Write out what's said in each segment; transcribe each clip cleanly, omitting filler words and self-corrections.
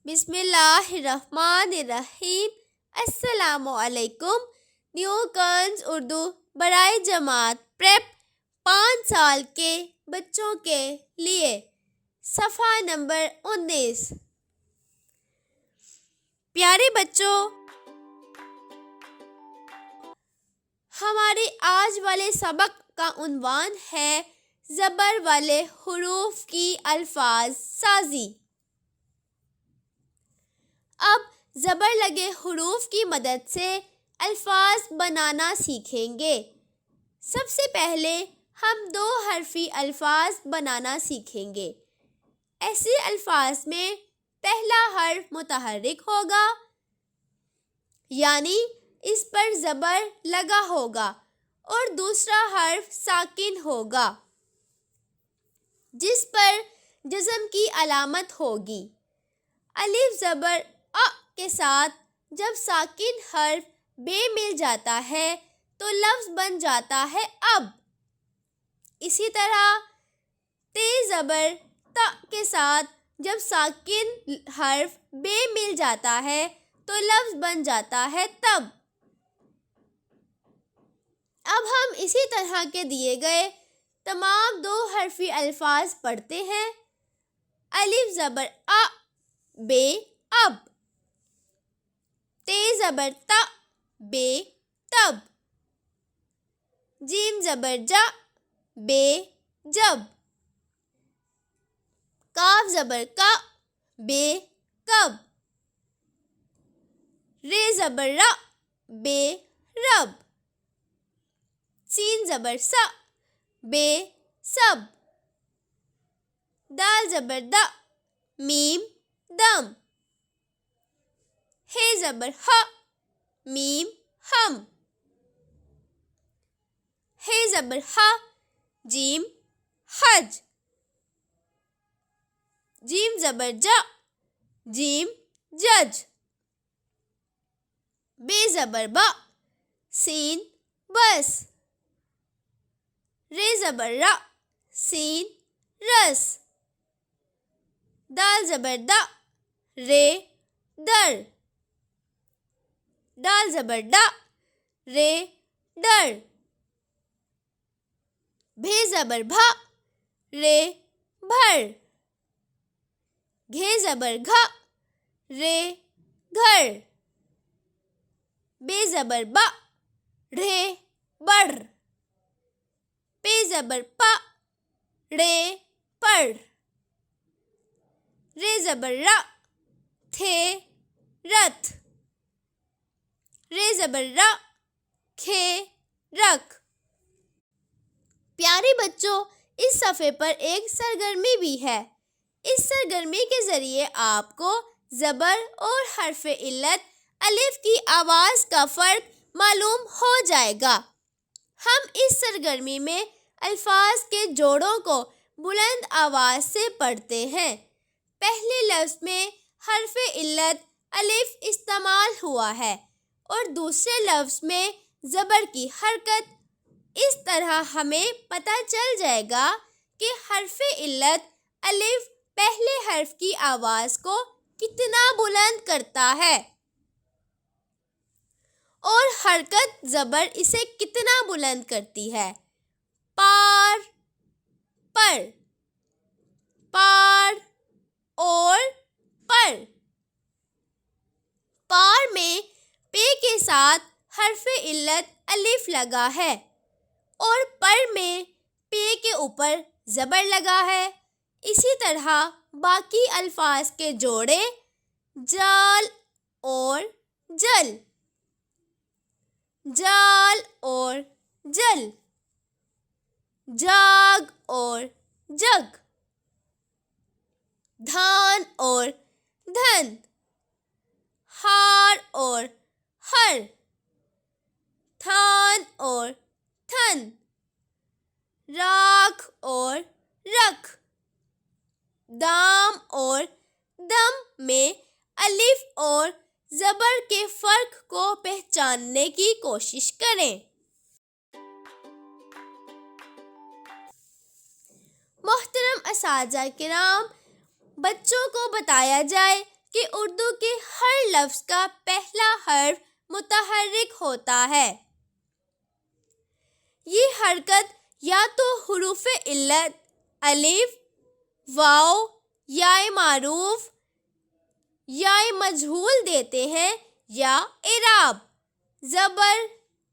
بسم اللہ الرحمن الرحیم۔ السلام علیکم۔ نیو کنز اردو برائے جماعت پریپ 5 سال کے بچوں کے لیے، صفحہ نمبر 19۔ پیارے بچوں، ہمارے آج والے سبق کا عنوان ہے زبر والے حروف کی الفاظ سازی۔ اب زبر لگے حروف کی مدد سے الفاظ بنانا سیکھیں گے۔ سب سے پہلے ہم 2 حرفی الفاظ بنانا سیکھیں گے۔ ایسے الفاظ میں پہلا حرف متحرک ہوگا، یعنی اس پر زبر لگا ہوگا، اور دوسرا حرف ساکن ہوگا، جس پر جزم کی علامت ہوگی۔ الف زبر ا کے ساتھ جب ساکن حرف بے مل جاتا ہے تو لفظ بن جاتا ہے اب۔ اسی طرح ت زبر ت کے ساتھ جب ساکن حرف بے مل جاتا ہے تو لفظ بن جاتا ہے تب۔ اب ہم اسی طرح کے دیے گئے تمام 2 حرفی الفاظ پڑھتے ہیں۔ الف زبر ا بے اب، ت زبر ت بے تب، جیم زبر جا بے جب، کاف زبر کا بے کب، ر زبر ر بے رب، سین زبر سا بے سب، دال زبر دا میم دم، ہ زبر ہ میم ہم، ہ زبر ہ جیم حج، جیم زبر جا جیم جج، بے زبر با سین بس، ر زبر را سین رس، دال زبر دا رے در، دال زبر ڈا رے ڈر، بھے زبر بھا رے بھر، گھے زبر گھا رے گھر، بے زبر با ڑھے بڑھ، پے زبر پا ڑے پڑھ، رے زبر را تھے رتھ، رے زبر را کھے رکھ۔ پیارے بچوں، اس صفحے پر ایک سرگرمی بھی ہے۔ اس سرگرمی کے ذریعے آپ کو زبر اور حرف علت الف کی آواز کا فرق معلوم ہو جائے گا۔ ہم اس سرگرمی میں الفاظ کے جوڑوں کو بلند آواز سے پڑھتے ہیں۔ پہلے لفظ میں حرف علت الف استعمال ہوا ہے اور دوسرے لفظ میں زبر کی حرکت۔ اس طرح ہمیں پتہ چل جائے گا کہ حرف علت الف پہلے حرف کی آواز کو کتنا بلند کرتا ہے اور حرکت زبر اسے کتنا بلند کرتی ہے۔ پار، پر، پار اور پر۔ پار میں پے کے ساتھ حرف علت الف لگا ہے اور پر میں پے کے اوپر زبر لگا ہے۔ اسی طرح باقی الفاظ کے جوڑے جال اور جل، جال اور جل، جاگ اور جگ، دھان اور دھن، ہار اور ہر، تھان اور تھن، راکھ اور رکھ۔ دام اور دم میں الف اور زبر کے فرق کو پہچاننے کی کوشش کریں۔ محترم اساتذہ کرام، بچوں کو بتایا جائے کہ اردو کے ہر لفظ کا پہلا حرف متحرک ہوتا ہے۔ یہ حرکت یا تو حروف علت الف، واو، یائے معروف، یائے مجہول دیتے ہیں یا اعراب زبر،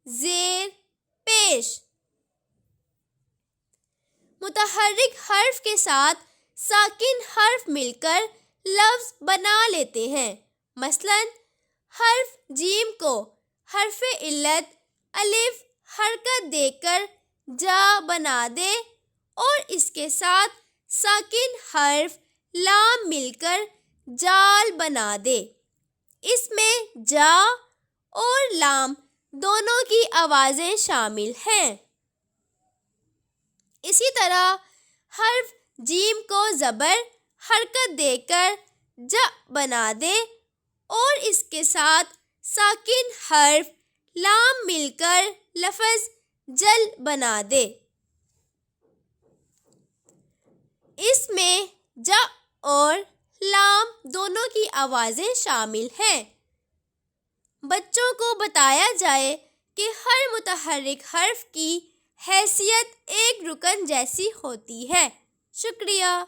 زیر، پیش۔ متحرک حرف کے ساتھ ساکن حرف مل کر لفظ بنا لیتے ہیں۔ مثلاً حرف جیم کو حرف علت الف حرکت دے کر جا بنا دے اور اس کے ساتھ ساکن حرف لام مل کر جال بنا دے۔ اس میں جا اور لام دونوں کی آوازیں شامل ہیں۔ اسی طرح حرف جیم کو زبر حرکت دے کر ج بنا دے اور اس کے ساتھ ساکن حرف لام مل کر لفظ جل بنا دے۔ اس میں ج اور لام دونوں کی آوازیں شامل ہیں۔ بچوں کو بتایا جائے کہ ہر متحرک حرف کی حیثیت ایک رکن جیسی ہوتی ہے۔ شکریہ۔